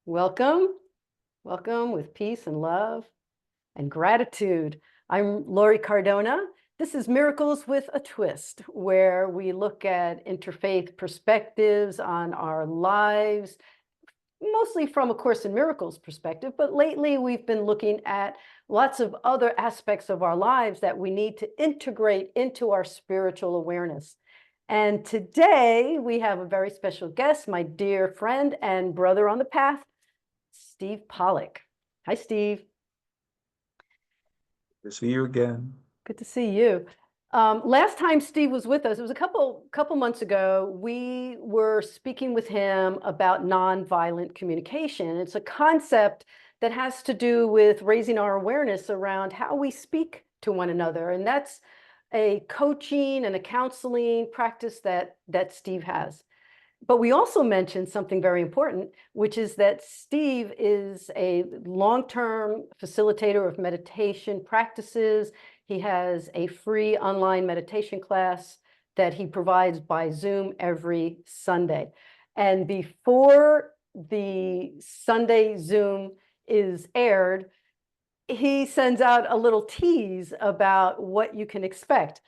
Welcome, welcome with peace and love and gratitude. I'm Lori Cardona. This is Miracles with a Twist, where we look at interfaith perspectives on our lives, mostly from A Course in Miracles perspective, but lately we've been looking at lots of other aspects of our lives that we need to integrate into our spiritual awareness. And today we have a very special guest, my dear friend and brother on the path, Steve Pollack. Hi, Steve. To see you again. Good to see you. Last time Steve was with us, it was a couple months ago. We were speaking with him about nonviolent communication. It's a concept that has to do with raising our awareness around how we speak to one another. And that's a coaching and a counseling practice that Steve has. But we also mentioned something very important, which is that Steve is a long-term facilitator of meditation practices. He has a free online meditation class that he provides by Zoom every Sunday. And before the Sunday Zoom is aired, he sends out a little tease about what you can expect.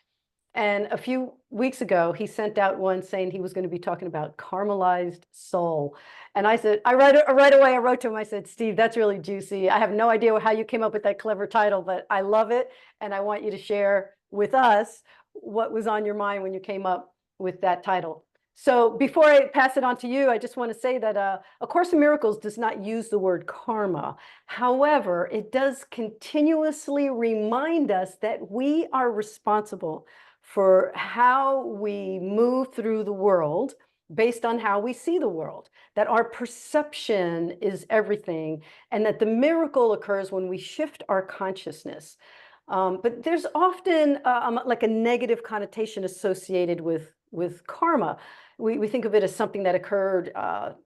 And a few weeks ago, he sent out one saying he was going to be talking about caramelized soul. And I said, right away, I wrote to him, I said, Steve, that's really juicy. I have no idea how you came up with that clever title, but I love it. And I want you to share with us what was on your mind when you came up with that title. So before I pass it on to you, I just want to say that A Course in Miracles does not use the word karma. However, it does continuously remind us that we are responsible for how we move through the world based on how we see the world, that our perception is everything, and that the miracle occurs when we shift our consciousness. But there's often like a negative connotation associated with karma. We think of it as something that occurred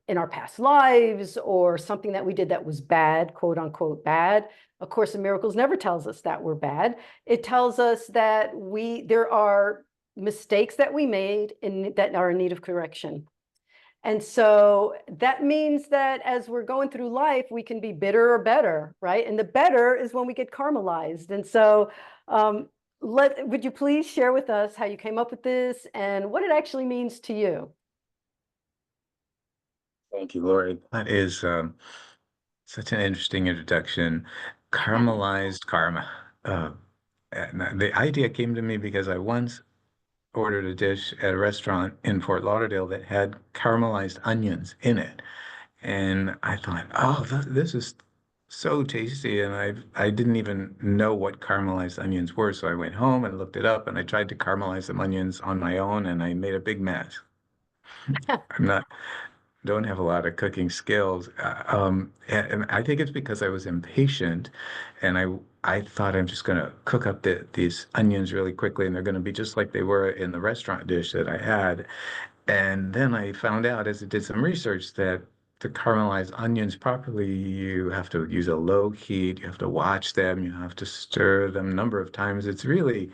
in our past lives, or something that we did that was bad, quote unquote bad. A Course in Miracles never tells us that we're bad. It tells us that there are mistakes that we made that are in need of correction. And so that means that as we're going through life, we can be bitter or better, right? And the better is when we get caramelized. And so would you please share with us how you came up with this and what it actually means to you? Thank you, Lori. That is such an interesting introduction. Caramelized karma. And the idea came to me because I once ordered a dish at a restaurant in Fort Lauderdale that had caramelized onions in it. And I thought, oh, this is so tasty. And I didn't even know what caramelized onions were. So I went home and looked it up and I tried to caramelize some onions on my own and I made a big mess. I'm not don't have a lot of cooking skills. And I think it's because I was impatient and I thought I'm just going to cook up these onions really quickly and they're going to be just like they were in the restaurant dish that I had. And then I found out as I did some research that to caramelize onions properly, you have to use a low heat, you have to watch them, you have to stir them a number of times. It's really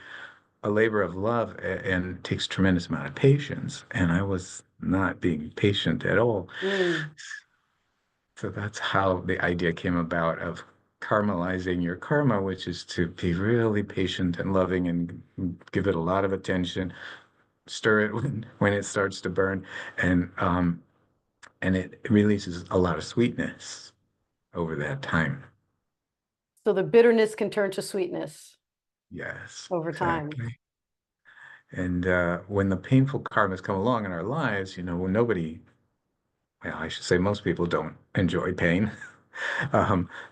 a labor of love and takes tremendous amount of patience. And I was not being patient at all. Mm. So that's how the idea came about of caramelizing your karma, which is to be really patient and loving and give it a lot of attention, stir it when it starts to burn, and it releases a lot of sweetness over that time. So the bitterness can turn to sweetness Yes, over time. exactly. And when the painful karmas come along in our lives, nobody, well, I should say most people don't enjoy pain,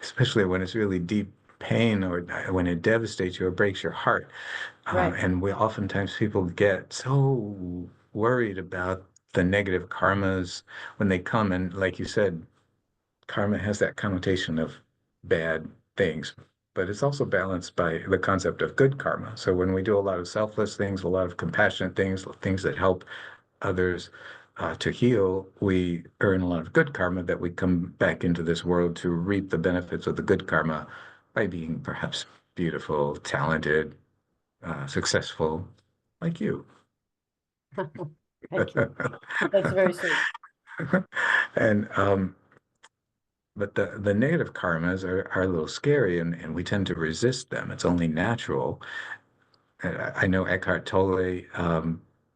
especially when it's really deep pain or when it devastates you or breaks your heart. Right. And oftentimes people get so worried about the negative karmas when they come. And like you said, karma has that connotation of bad things, but it's also balanced by the concept of good karma. So when we do a lot of selfless things, a lot of compassionate things, things that help others to heal, we earn a lot of good karma that we come back into this world to reap the benefits of the good karma by being perhaps beautiful, talented, successful, like you. Thank you. That's very sweet. And But the negative karmas are a little scary, and we tend to resist them. It's only natural. I know Eckhart Tolle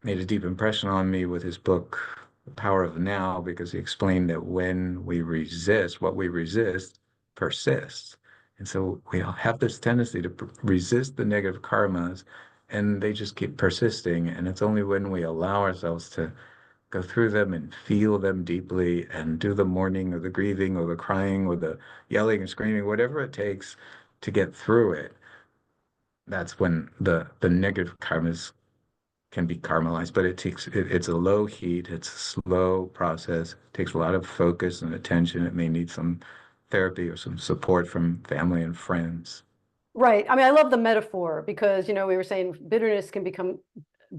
made a deep impression on me with his book, The Power of Now, because he explained that when we resist, what we resist persists. And so we all have this tendency to resist the negative karmas, and they just keep persisting. And it's only when we allow ourselves to go through them and feel them deeply and do the mourning or the grieving or the crying or the yelling and screaming, whatever it takes to get through it. That's when the negative karmas can be caramelized, but it's a low heat, it's a slow process, it takes a lot of focus and attention. It may need some therapy or some support from family and friends. Right. I mean, I love the metaphor because, we were saying bitterness can become,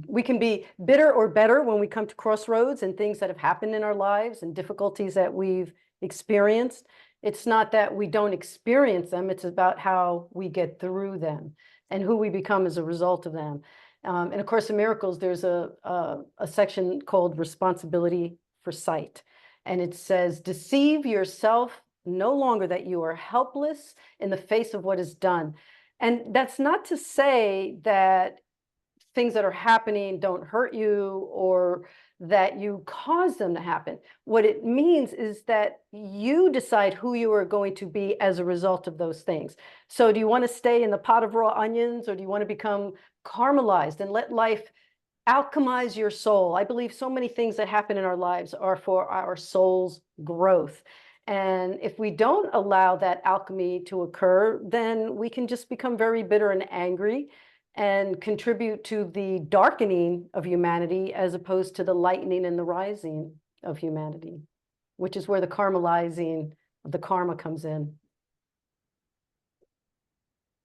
we can be bitter or better when we come to crossroads and things that have happened in our lives and difficulties that we've experienced. It's not that we don't experience them, it's about how we get through them and who we become as a result of them. And of course, in Miracles, there's a section called Responsibility for Sight. And it says, deceive yourself no longer that you are helpless in the face of what is done. And that's not to say that things that are happening don't hurt you or that you cause them to happen. What it means is that you decide who you are going to be as a result of those things. So do you want to stay in the pot of raw onions, or do you want to become caramelized and let life alchemize your soul? I believe so many things that happen in our lives are for our soul's growth. And if we don't allow that alchemy to occur, then we can just become very bitter and angry and contribute to the darkening of humanity as opposed to the lightening and the rising of humanity, which is where the caramelizing of the karma comes in.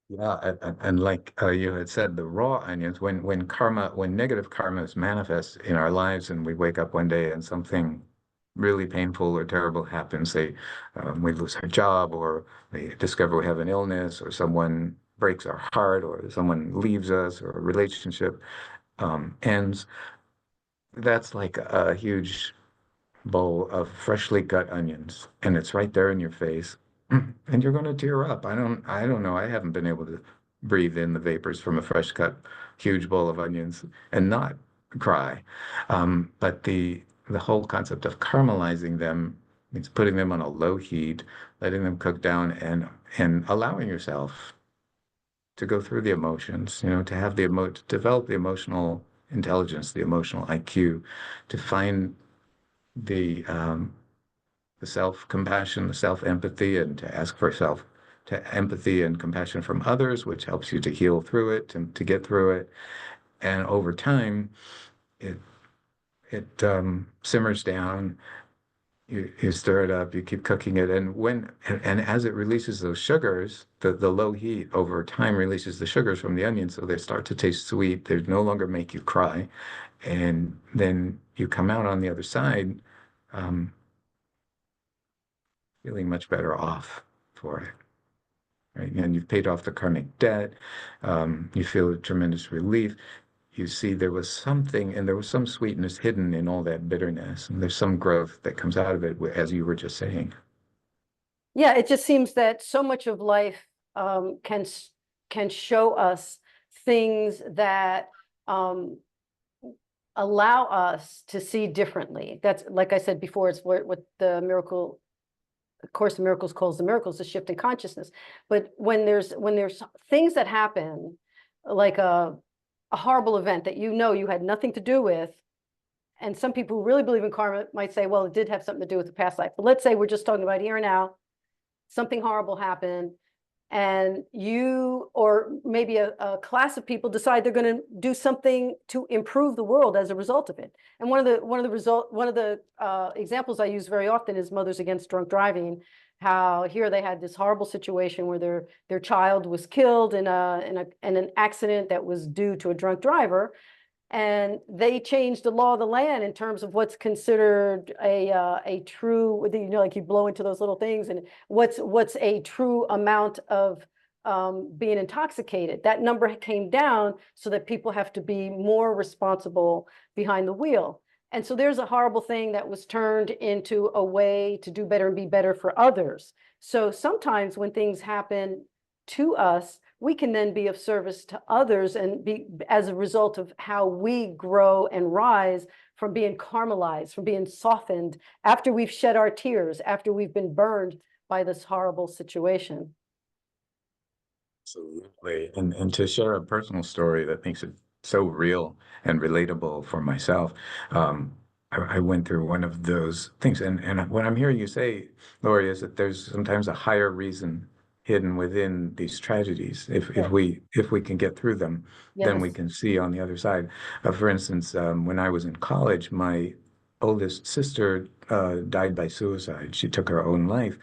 Yeah, and like you had said, the raw onions, when negative karma is manifest in our lives, and we wake up one day and something really painful or terrible happens, say we lose our job, or we discover we have an illness, or someone breaks our heart, or someone leaves us, or a relationship ends, that's like a huge bowl of freshly cut onions, and it's right there in your face, and you're going to tear up. I don't know. I haven't been able to breathe in the vapors from a fresh cut huge bowl of onions and not cry. But the whole concept of caramelizing them means putting them on a low heat, letting them cook down, and allowing yourself to go through the emotions, to have to develop the emotional intelligence, the emotional IQ, to find the self-compassion, the self-empathy, and to ask for to empathy and compassion from others, which helps you to heal through it and to get through it. And over time, it simmers down. You stir it up, you keep cooking it, and as it releases those sugars, the low heat over time releases the sugars from the onion, so they start to taste sweet. They no longer make you cry, and then you come out on the other side. Um, Feeling much better off for it, right? And you've paid off the karmic debt. You feel a tremendous relief. You see there was something, and there was some sweetness hidden in all that bitterness, and there's some growth that comes out of it, as you were just saying. Yeah, it just seems that so much of life can show us things that allow us to see differently. That's, like I said before, it's what the miracle Course in Miracles calls the miracles, the shift in consciousness. But when there's things that happen, like a horrible event that you had nothing to do with, and some people who really believe in karma might say, well, it did have something to do with the past life. But let's say we're just talking about here and now, something horrible happened, and you or maybe a class of people decide they're going to do something to improve the world as a result of it. And one of the examples I use very often is Mothers Against Drunk Driving. How here they had this horrible situation where their child was killed in an accident that was due to a drunk driver, and they changed the law of the land in terms of what's considered a true, like you blow into those little things, and what's a true amount of being intoxicated. That number came down so that people have to be more responsible behind the wheel. And so there's a horrible thing that was turned into a way to do better and be better for others. So sometimes when things happen to us, we can then be of service to others and be as a result of how we grow and rise from being caramelized, from being softened after we've shed our tears, after we've been burned by this horrible situation. Absolutely. And to share a personal story that makes it so real and relatable for myself. Um, I went through one of those things. And what I'm hearing you say, Lori, is that there's sometimes a higher reason hidden within these tragedies. Yes. If we can get through them, then we Yes. can see on the other side. For instance, when I was in college, my oldest sister died by suicide. She took her own life.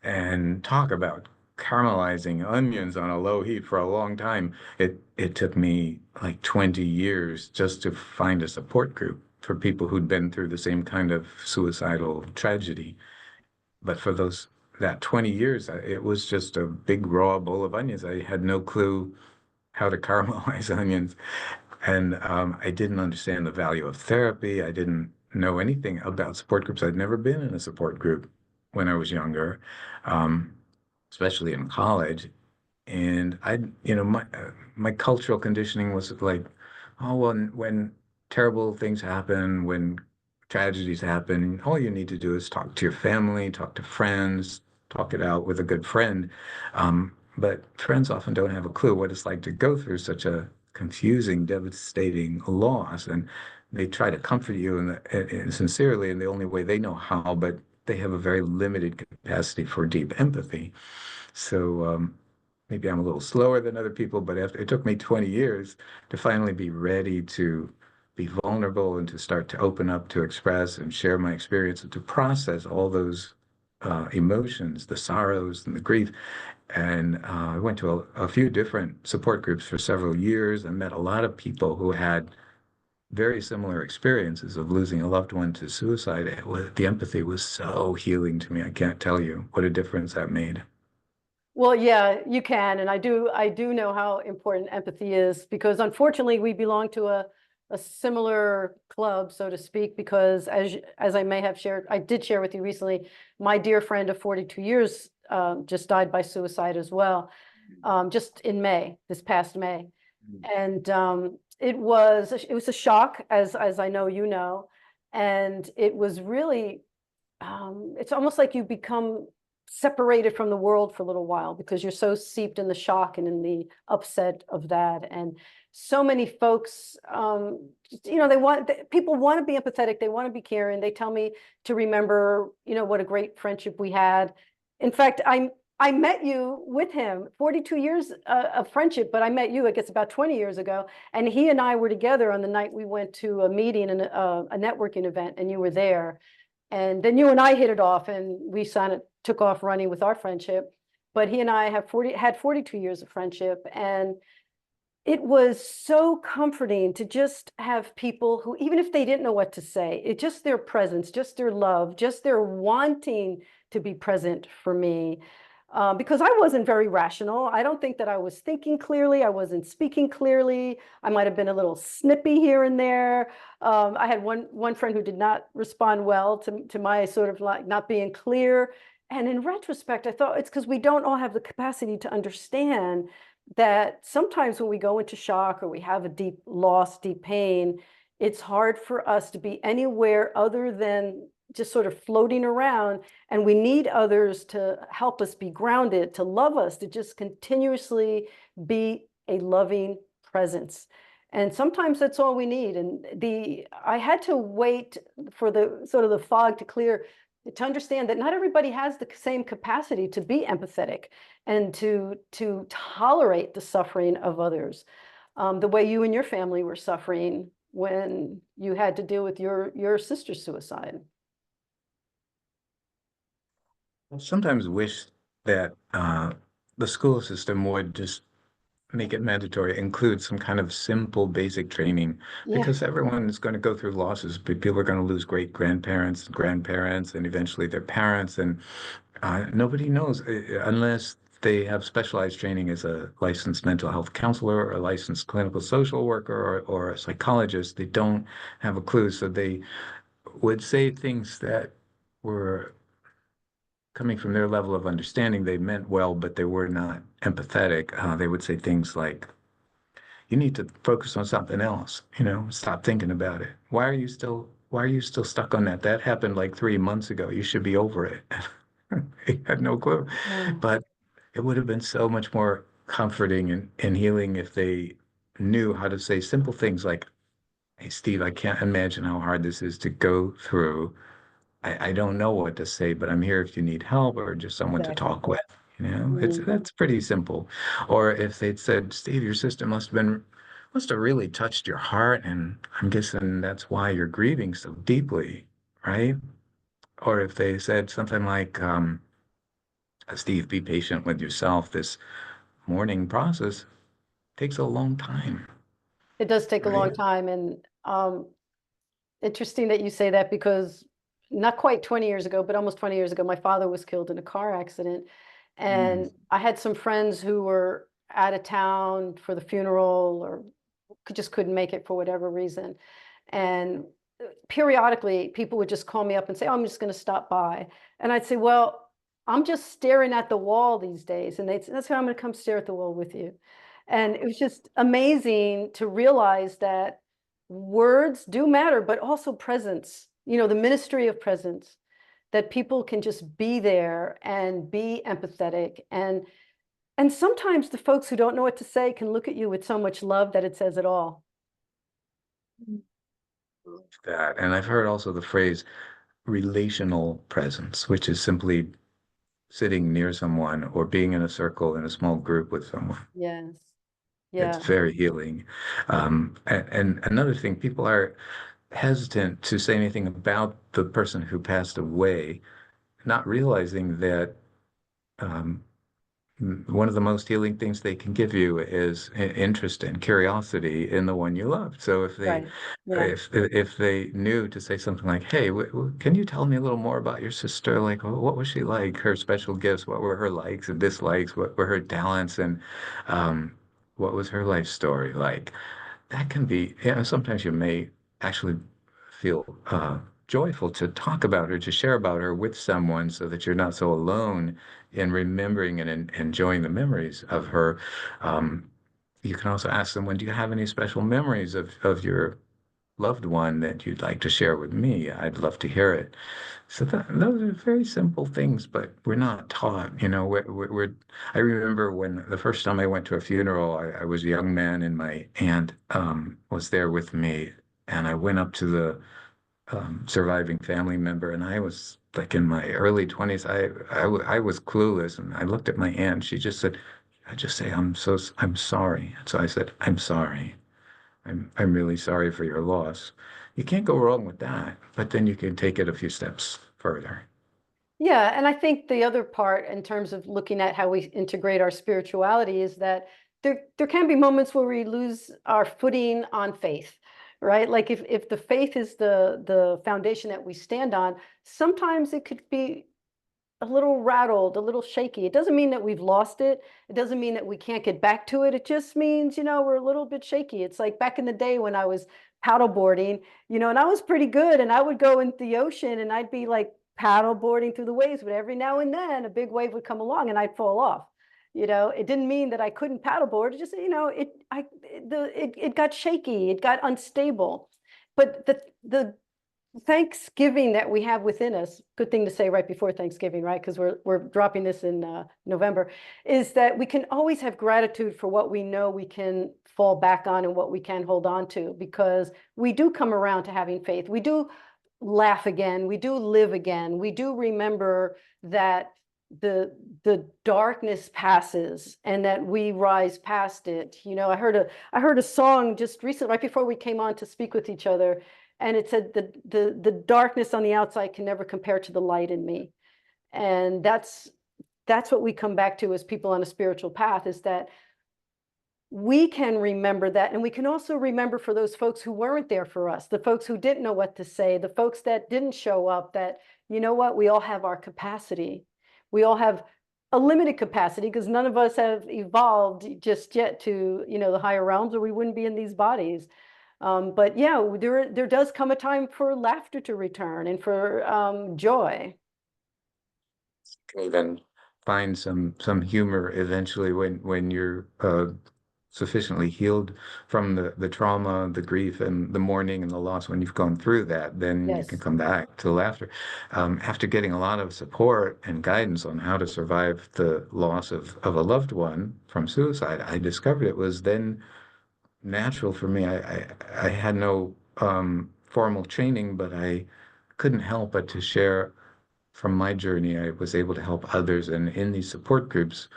And talk about caramelizing onions on a low heat for a long time. It took me like 20 years just to find a support group for people who'd been through the same kind of suicidal tragedy. But for that 20 years, it was just a big raw bowl of onions. I had no clue how to caramelize onions. And I didn't understand the value of therapy. I didn't know anything about support groups. I'd never been in a support group when I was younger, um, especially in college. And my cultural conditioning was like, oh, well, when terrible things happen, when tragedies happen, all you need to do is talk to your family, talk to friends, talk it out with a good friend. But friends often don't have a clue what it's like to go through such a confusing, devastating loss, and they try to comfort you and sincerely in the only way they know how, but they have a very limited capacity for deep empathy. So maybe I'm a little slower than other people, but it took me 20 years to finally be ready to be vulnerable and to start to open up, to express and share my experience and to process all those emotions, the sorrows and the grief. And I went to a few different support groups for several years and met a lot of people who had very similar experiences of losing a loved one to suicide. The empathy was so healing to me. I can't tell you what a difference that made. Well, yeah, you can. And I do know how important empathy is because unfortunately we belong to a similar club, so to speak, because as I may have shared, I did share with you recently, my dear friend of 42 years just died by suicide as well, just in May, this past May. And it was a shock, as I know you know, and it was really it's almost like you become separated from the world for a little while because you're so seeped in the shock and in the upset of that. And so many folks, people want to be empathetic. They want to be caring. They tell me to remember, what a great friendship we had. In fact, I met you with him, 42 years of friendship, but I met you, I guess, about 20 years ago. And he and I were together on the night we went to a meeting and a networking event, and you were there. And then you and I hit it off and we took off running with our friendship. But he and I had 42 years of friendship. And it was so comforting to just have people who, even if they didn't know what to say, it just their presence, just their love, just their wanting to be present for me. Because I wasn't very rational. I don't think that I was thinking clearly. I wasn't speaking clearly. I might have been a little snippy here and there. I had one friend who did not respond well to my sort of like not being clear. And in retrospect, I thought it's because we don't all have the capacity to understand that sometimes when we go into shock or we have a deep loss, deep pain, it's hard for us to be anywhere other than just sort of floating around. And we need others to help us be grounded, to love us, to just continuously be a loving presence. And sometimes that's all we need. And I had to wait for the sort of the fog to clear to understand that not everybody has the same capacity to be empathetic and to tolerate the suffering of others, the way you and your family were suffering when you had to deal with your sister's suicide. I sometimes wish that the school system would just make it mandatory, include some kind of simple basic training, Yeah. because everyone is going to go through losses. People are going to lose great grandparents, and eventually their parents, and nobody knows unless they have specialized training as a licensed mental health counselor or a licensed clinical social worker or a psychologist. They don't have a clue. So they would say things that were coming from their level of understanding. They meant well, but they were not empathetic. They would say things like, you need to focus on something else, stop thinking about it. Why are you still stuck on that? That happened like 3 months ago. You should be over it. He had no clue. Mm. But it would have been so much more comforting and healing if they knew how to say simple things like, hey, Steve, I can't imagine how hard this is to go through. I don't know what to say, but I'm here if you need help or just someone to Exactly. talk with. Mm. That's pretty simple. Or if they'd said, Steve, your sister must have really touched your heart, and I'm guessing that's why you're grieving so deeply, right? Or if they said something like, Steve, be patient with yourself. This mourning process takes a long time, It does take a right? long time. And interesting that you say that because not quite 20 years ago, but almost 20 years ago, my father was killed in a car accident. Mm. And I had some friends who were out of town for the funeral or just couldn't make it for whatever reason. And periodically, people would just call me up and say, oh, I'm just going to stop by. And I'd say, well, I'm just staring at the wall these days. And they'd say, that's why I'm going to come stare at the wall with you. And it was just amazing to realize that words do matter, but also presence, the ministry of presence, that people can just be there and be empathetic. And sometimes the folks who don't know what to say can look at you with so much love that it says it all. That. And I've heard also the phrase relational presence, which is simply sitting near someone or being in a circle in a small group with someone. Yes. It's Yeah. very healing. And another thing, people are hesitant to say anything about the person who passed away, not realizing that um, one of the most healing things they can give you is interest and curiosity in the one you love. So if they Right. Yeah. if they knew to say something like, "Hey, can you tell me a little more about your sister? Like, what was she like? Her special gifts? What were her likes and dislikes? What were her talents? And um, what was her life story like?" That can be, sometimes you may actually feel joyful to talk about her, to share about her with someone so that you're not so alone in remembering and enjoying the memories of her. Um, you can also ask someone, do you have any special memories of your loved one that you'd like to share with me? I'd love to hear it. So those are very simple things, but we're not taught. I remember when the first time I went to a funeral, I was a young man and my aunt was there with me. And I went up to the surviving family member, and I was like in my early 20s. I was clueless, and I looked at my aunt. She just said, "I just say I'm sorry." And so I said, "I'm sorry. I'm really sorry for your loss." You can't go wrong with that, but then you can take it a few steps further. Yeah, and I think the other part in terms of looking at how we integrate our spirituality is that there can be moments where we lose our footing on faith, right? Like if the faith is the foundation that we stand on, sometimes it could be a little rattled, a little shaky. It doesn't mean that we've lost it. It doesn't mean that we can't get back to it. It just means, we're a little bit shaky. It's like back in the day when I was paddleboarding, and I was pretty good and I would go into the ocean and I'd be like paddleboarding through the waves, but every now and then a big wave would come along and I'd fall off. It didn't mean that I couldn't paddleboard. It just, it got shaky, it got unstable. But the Thanksgiving that we have within us, good thing to say right before Thanksgiving, right? Because we're dropping this in November, is that we can always have gratitude for what we know we can fall back on and what we can hold on to, because we do come around to having faith. We do laugh again. We do live again. We do remember that the darkness passes and that we rise past it. I heard a song just recently, right before we came on to speak with each other, and it said the darkness on the outside can never compare to the light in me. And that's what we come back to as people on a spiritual path, is that we can remember that. And we can also remember for those folks who weren't there for us, the folks who didn't know what to say, the folks that didn't show up, that, you know what, we all have our capacity. We all have a limited capacity because none of us have evolved just yet to, the higher realms, or we wouldn't be in these bodies. But yeah, there does come a time for laughter to return and for joy. Can even find some humor eventually when you're sufficiently healed from the trauma, the grief, and the mourning and the loss. When you've gone through that, then you can Yes. come back to laughter. After getting a lot of support and guidance on how to survive the loss of a loved one from suicide, I discovered it was then natural for me. I had no formal training, but I couldn't help but to share from my journey. I was able to help others, and in these support groups,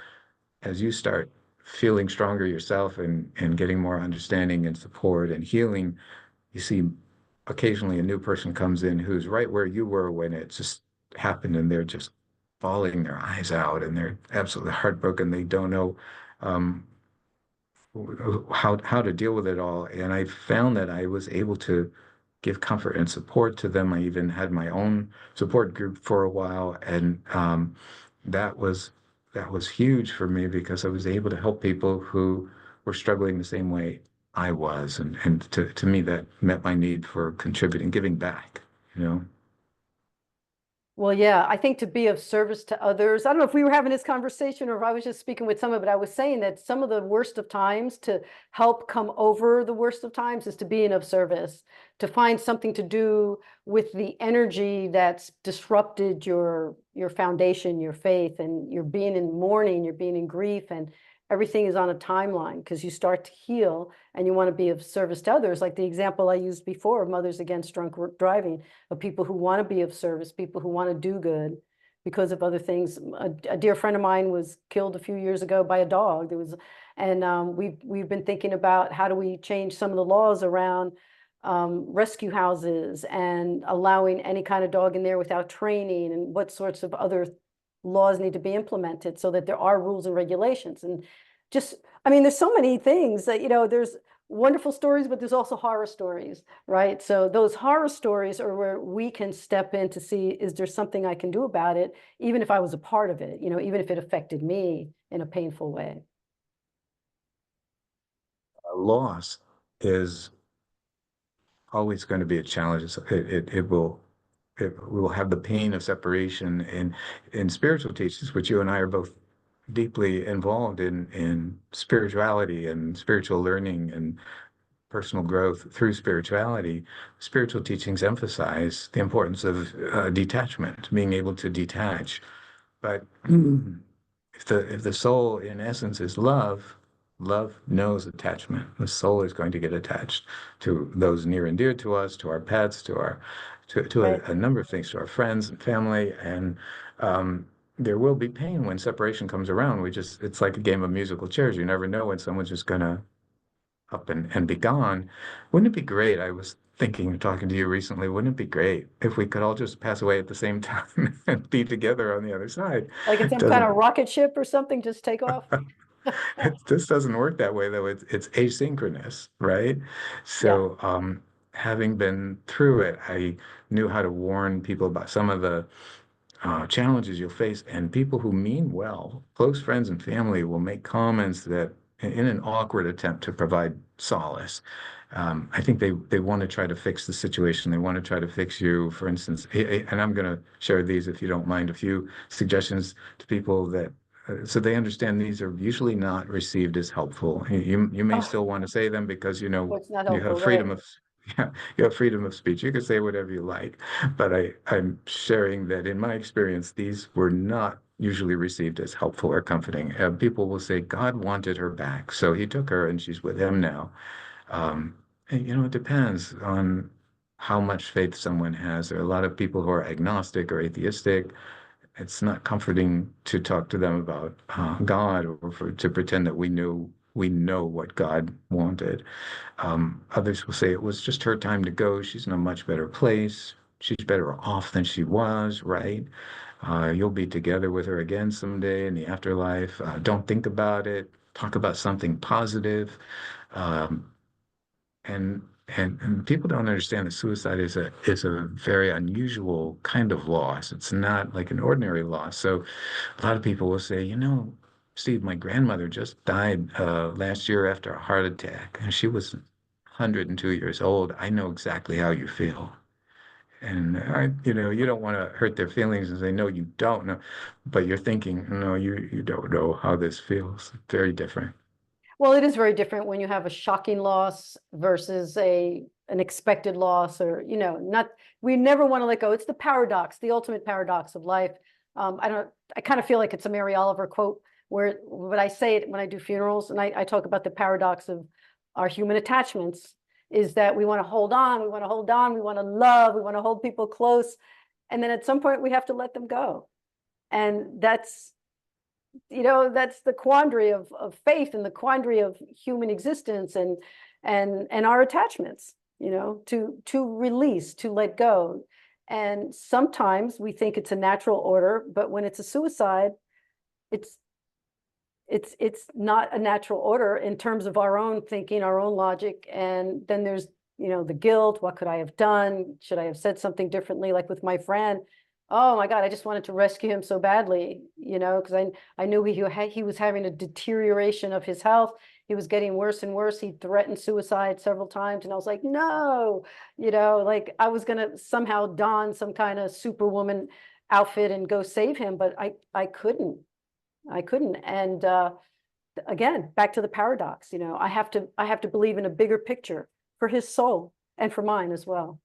as you start feeling stronger yourself and getting more understanding and support and healing, you see occasionally a new person comes in who's right where you were when it just happened, and they're just bawling their eyes out and they're absolutely heartbroken. They don't know um, how to deal with it all. And I found that I was able to give comfort and support to them. I even had my own support group for a while, and that was that was huge for me because I was able to help people who were struggling the same way I was, and to me that met my need for contributing, giving back, you know. Well, yeah, I think to be of service to others. I don't know if we were having this conversation or if I was just speaking with someone, but I was saying that some of the worst of times to help come over the worst of times is to be of service, to find something to do with the energy that's disrupted your foundation, your faith, and you're being in mourning, you're being in grief, and everything is on a timeline because you start to heal and you want to be of service to others. Like the example I used before of Mothers Against Drunk Driving, of people who want to be of service, people who want to do good because of other things. A dear friend of mine was killed a few years ago by a dog. And we've been thinking about how do we change some of the laws around rescue houses and allowing any kind of dog in there without training, and what sorts of other laws need to be implemented so that there are rules and regulations. And just, I mean, there's so many things that, there's wonderful stories, but there's also horror stories, right? So those horror stories are where we can step in to see, is there something I can do about it, even if I was a part of it, even if it affected me in a painful way. Loss is always going to be a challenge. We will have the pain of separation, and in spiritual teachings, which you and I are both deeply involved in spirituality and spiritual learning and personal growth through spirituality. Spiritual teachings emphasize the importance of detachment, being able to detach. But if the soul in essence is love, love knows attachment. The soul is going to get attached to those near and dear to us, to our pets, to Right. a number of things, to our friends and family. And there will be pain when separation comes around. It's like a game of musical chairs. You never know when someone's just gonna up and be gone. Wouldn't it be great? I was thinking, talking to you recently, wouldn't it be great if we could all just pass away at the same time and be together on the other side? Like in It some kind of doesn't, rocket ship or something, just take off. this doesn't work that way though. It's asynchronous, right? Yeah. So, having been through it, I knew how to warn people about some of the challenges you'll face, and people who mean well, close friends and family, will make comments that, in an awkward attempt to provide solace, I think they want to try to fix the situation. They want to try to fix you. For instance, and I'm going to share these, if you don't mind, a few suggestions to people that. So they understand these are usually not received as helpful. You may Oh, still want to say them because it's not you have helpful, right? freedom of yeah, you have freedom of speech. You can say whatever you like. But I'm sharing that in my experience, these were not usually received as helpful or comforting. People will say, God wanted her back, so he took her and she's with him now. Um, and, it depends on how much faith someone has. There are a lot of people who are agnostic or atheistic. It's not comforting to talk to them about God, or to pretend that we know what God wanted. Others will say it was just her time to go. She's in a much better place. She's better off than she was, right? You'll be together with her again someday in the afterlife. Don't think about it. Talk about something positive. Um, and And people don't understand that suicide is a very unusual kind of loss. It's not like an ordinary loss. So a lot of people will say, Steve, my grandmother just died last year after a heart attack, and she was 102 years old. I know exactly how you feel. And you don't want to hurt their feelings and say, no, you don't know. But you're thinking, no, you don't know how this feels. Very different. Well, it is very different when you have a shocking loss versus an expected loss, or not. We never want to let go. It's the paradox, the ultimate paradox of life. I kind of feel like it's a Mary Oliver quote, where when I say it when I do funerals, and I talk about the paradox of our human attachments, is that we want to hold on, we want to hold on, we want to love, we want to hold people close, and then at some point we have to let them go. And that's the quandary of faith, and the quandary of human existence, and our attachments, to release, to let go. And sometimes we think it's a natural order, but when it's a suicide, it's not a natural order in terms of our own thinking, our own logic. And then there's the guilt. What could I have done? Should I have said something differently? Like with my friend, oh my God, I just wanted to rescue him so badly, because I knew he was having a deterioration of his health. He was getting worse and worse. He threatened suicide several times. And I was like, no, like I was going to somehow don some kind of superwoman outfit and go save him. But I couldn't. And again, back to the paradox, I have to believe in a bigger picture for his soul and for mine as well.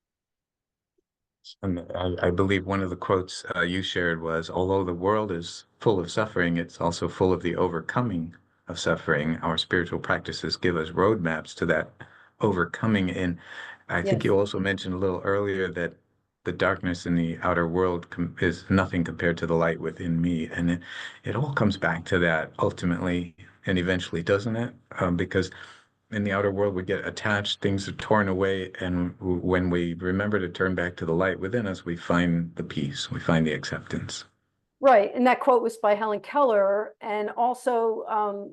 And I believe one of the quotes you shared was, although the world is full of suffering, it's also full of the overcoming of suffering. Our spiritual practices give us roadmaps to that overcoming. And I think Yes. you also mentioned a little earlier that the darkness in the outer world is nothing compared to the light within me. And it all comes back to that ultimately and eventually, doesn't it? Because in the outer world, we get attached, things are torn away. And when we remember to turn back to the light within us, we find the peace, we find the acceptance. Right. And that quote was by Helen Keller, and also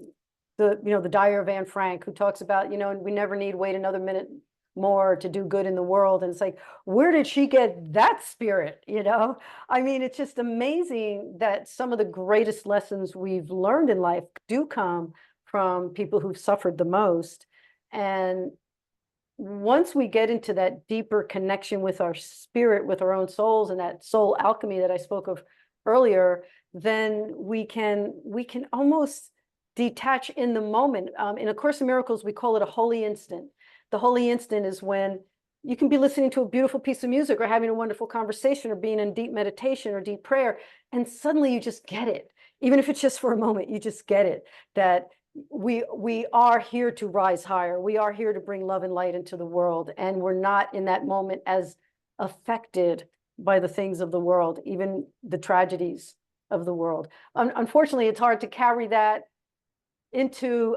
the Dyer of Anne Frank, who talks about, we never need wait another minute more to do good in the world. And it's like, where did she get that spirit? I mean, it's just amazing that some of the greatest lessons we've learned in life do come from people who've suffered the most. And once we get into that deeper connection with our spirit, with our own souls, and that soul alchemy that I spoke of earlier, then we can almost detach in the moment. In A Course in Miracles, we call it a holy instant. The holy instant is when you can be listening to a beautiful piece of music, or having a wonderful conversation, or being in deep meditation or deep prayer, and suddenly you just get it. Even if it's just for a moment, you just get it, that we are here to rise higher. We are here to bring love and light into the world, and we're not in that moment as affected by the things of the world, even the tragedies of the world. Unfortunately, it's hard to carry that into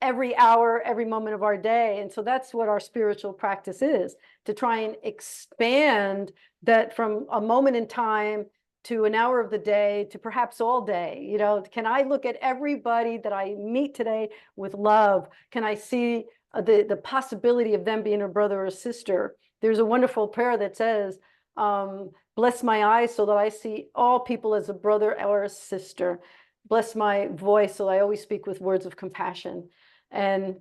every hour, every moment of our day. And so that's what our spiritual practice is, to try and expand that from a moment in time to an hour of the day to perhaps all day. Can I look at everybody that I meet today with love? Can I see the possibility of them being a brother or a sister? There's a wonderful prayer that says, bless my eyes so that I see all people as a brother or a sister. Bless my voice so I always speak with words of compassion. And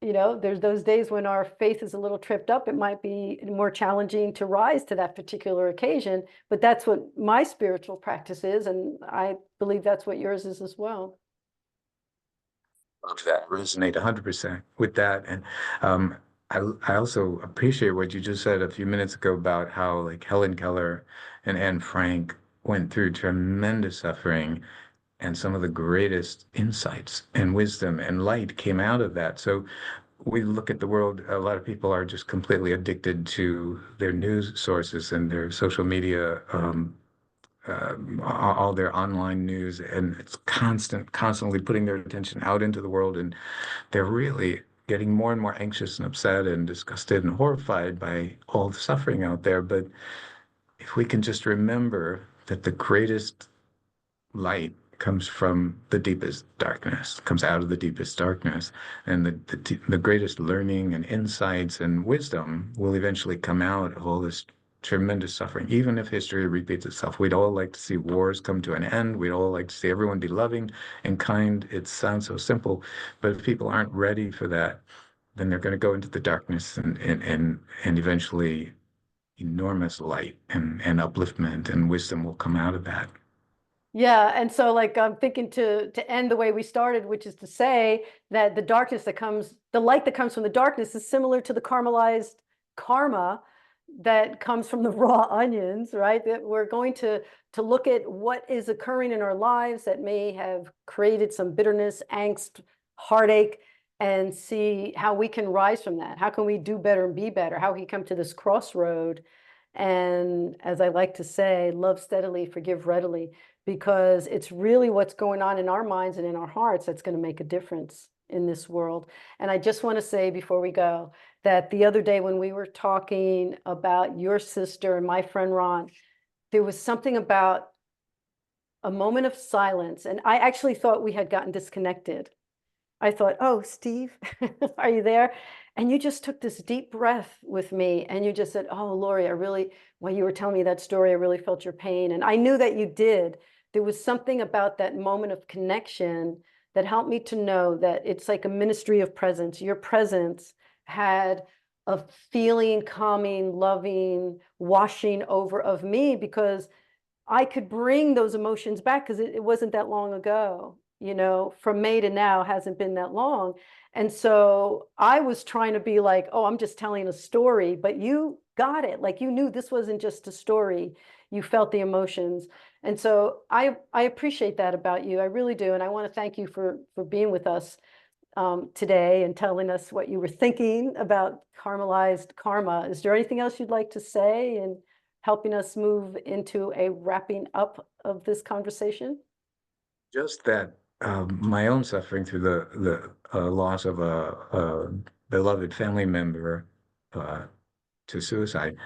there's those days when our faith is a little tripped up. It might be more challenging to rise to that particular occasion, but that's what my spiritual practice is, and I believe that's what yours is as well. Love that. Resonate 100% with that. And um, I also appreciate what you just said a few minutes ago about how like Helen Keller and Anne Frank went through tremendous suffering, and some of the greatest insights and wisdom and light came out of that. So we look at the world, a lot of people are just completely addicted to their news sources and their social media, all their online news, and it's constantly putting their attention out into the world, and they're really getting more and more anxious and upset and disgusted and horrified by all the suffering out there. But if we can just remember that the greatest light comes from the deepest darkness, comes out of the deepest darkness. And the greatest learning and insights and wisdom will eventually come out of all this tremendous suffering. Even if history repeats itself, we'd all like to see wars come to an end. We'd all like to see everyone be loving and kind. It sounds so simple, but if people aren't ready for that, then they're going to go into the darkness and eventually enormous light and upliftment and wisdom will come out of that. Yeah, and so like I'm thinking to end the way we started, which is to say that the darkness that comes, the light that comes from the darkness is similar to the caramelized karma that comes from the raw onions, right? That we're going to look at what is occurring in our lives that may have created some bitterness, angst, heartache, and see how we can rise from that. How can we do better and be better? How can we come to this crossroad? And as I like to say, love steadily, forgive readily, because it's really what's going on in our minds and in our hearts that's going to make a difference in this world. And I just want to say before we go that the other day when we were talking about your sister and my friend Ron, there was something about a moment of silence. And I actually thought we had gotten disconnected. I thought, oh, Steve, are you there? And you just took this deep breath with me and you just said, oh, Lori, I really, while you were telling me that story, I really felt your pain. And I knew that you did. There was something about that moment of connection that helped me to know that it's like a ministry of presence. Your presence had a feeling, calming, loving, washing over of me because I could bring those emotions back because it wasn't that long ago, from May to now hasn't been that long. And so I was trying to be like, oh, I'm just telling a story, but you got it. Like you knew this wasn't just a story. You felt the emotions. And so I appreciate that about you. I really do. And I want to thank you for being with us today and telling us what you were thinking about caramelized karma. Is there anything else you'd like to say and helping us move into a wrapping up of this conversation? Just that my own suffering through the loss of a beloved family member to suicide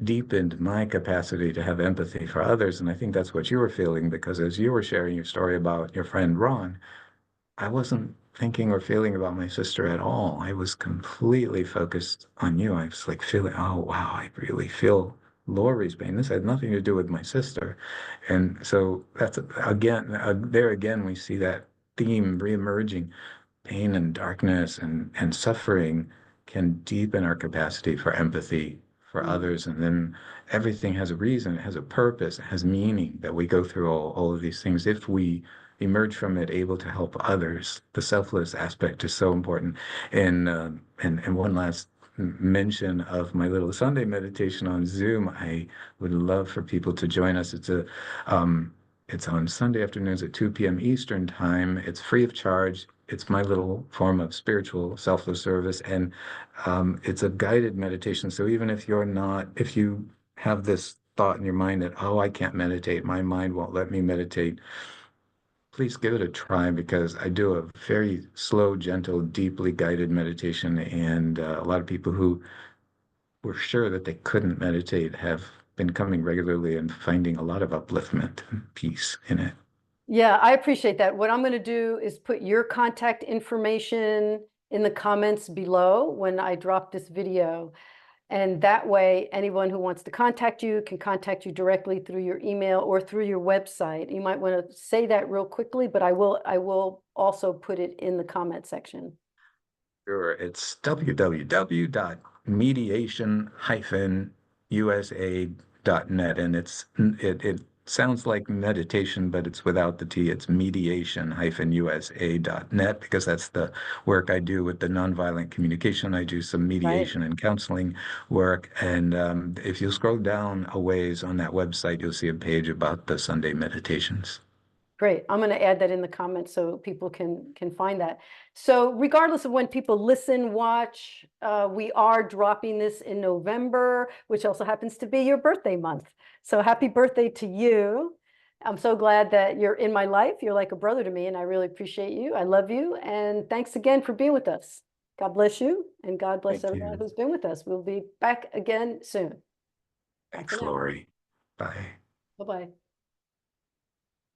deepened my capacity to have empathy for others. And I think that's what you were feeling because as you were sharing your story about your friend Ron, I wasn't thinking or feeling about my sister at all. I was completely focused on you. I was like feeling, oh, wow, I really feel Lori's pain. This had nothing to do with my sister. And so that's again, there again, we see that theme reemerging. Pain and darkness and suffering can deepen our capacity for empathy for Mm. others. And then everything has a reason, it has a purpose, it has meaning that we go through all of these things. If we emerge from it able to help others, the selfless aspect is so important. And one last mention of my little Sunday meditation on Zoom. I would love for people to join us. It's on Sunday afternoons at 2 p.m. Eastern time. It's free of charge. It's my little form of spiritual selfless service, and it's a guided meditation. So even if if you have this thought in your mind that, oh, I can't meditate, my mind won't let me meditate, please give it a try because I do a very slow, gentle, deeply guided meditation, and a lot of people who were sure that they couldn't meditate have been coming regularly and finding a lot of upliftment and peace in it. Yeah, I appreciate that. What I'm going to do is put your contact information in the comments below when I drop this video. And that way, anyone who wants to contact you can contact you directly through your email or through your website. You might want to say that real quickly, but I will also put it in the comment section. Sure, it's www.mediation-usa.net, and it sounds like meditation, but it's without the T. It's mediation-usa.net because that's the work I do with the nonviolent communication. I do some Right. mediation and counseling work, and if you scroll down a ways on that website, you'll see a page about the Sunday meditations. Great. I'm going to add that in the comments so people can find that. So regardless of when people listen, watch, we are dropping this in November, which also happens to be your birthday month. So happy birthday to you. I'm so glad that you're in my life. You're like a brother to me, and I really appreciate you. I love you. And thanks again for being with us. God bless you, and God bless Thank everyone you. who's been with us. We'll be back again soon. Bye for Thanks, now. Lori. Bye. Bye-bye.